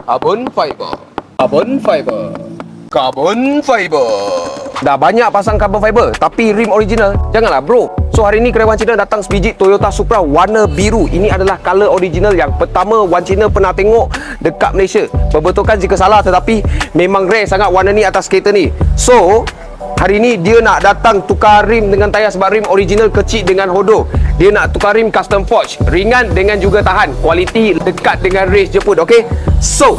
Carbon fiber. Carbon fiber. Carbon fiber. Dah banyak pasang carbon fiber, tapi rim original janganlah bro. So hari ni kedai Wan Cina datang sebiji Toyota Supra warna biru. Ini adalah color original yang pertama Wan Cina pernah tengok dekat Malaysia. Perbetulkan jika salah, tetapi memang rare sangat warna ni atas kereta ni. So hari ni dia nak datang tukar rim dengan tayar sebab rim original kecil dengan hodo. Dia nak tukar rim custom forge, ringan dengan juga tahan, kualiti dekat dengan race je pun. Okay, so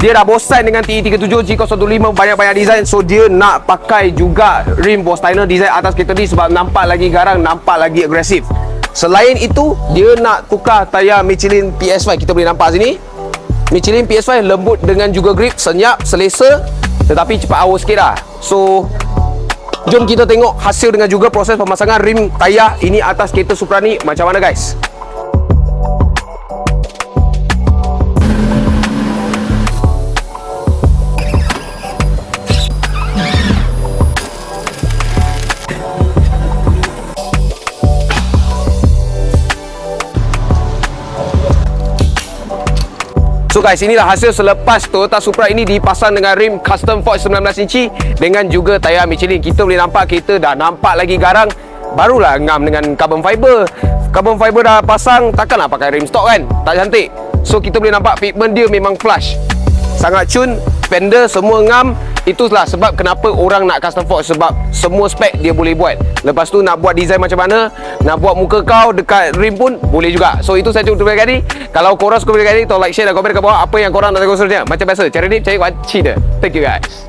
dia dah bosan dengan TE37 G015 banyak-banyak design. So dia nak pakai juga rim Bostyner design atas kereta ni sebab nampak lagi garang, nampak lagi agresif. Selain itu, dia nak tukar tayar Michelin PS5. Kita boleh nampak sini Michelin PS5 lembut dengan juga grip, senyap, selesa, tetapi cepat haus sikit lah. So jom kita tengok hasil dengan juga proses pemasangan rim tayar ini atas kereta Supra ni macam mana guys. So guys, inilah hasil selepas Toyota Supra ini dipasang dengan rim custom forge 19 inci dengan juga tayar Michelin. Kita boleh nampak kereta dah nampak lagi garang. Barulah ngam dengan carbon fiber. Carbon fiber dah pasang, takkanlah pakai rim stock kan? Tak cantik. So kita boleh nampak pigment dia memang flush, sangat cun. Fender semua ngam. Itulah sebab kenapa orang nak custom forge, sebab semua spek dia boleh buat. Lepas tu nak buat design macam mana, nak buat muka kau dekat rim pun boleh juga. So itu saja untuk video kali. Kalau korang suka video kali, tolong like, share dan komen dekat bawah apa yang korang nak tengok seterusnya. Macam biasa, cara ni cari Wan Cina. Thank you guys.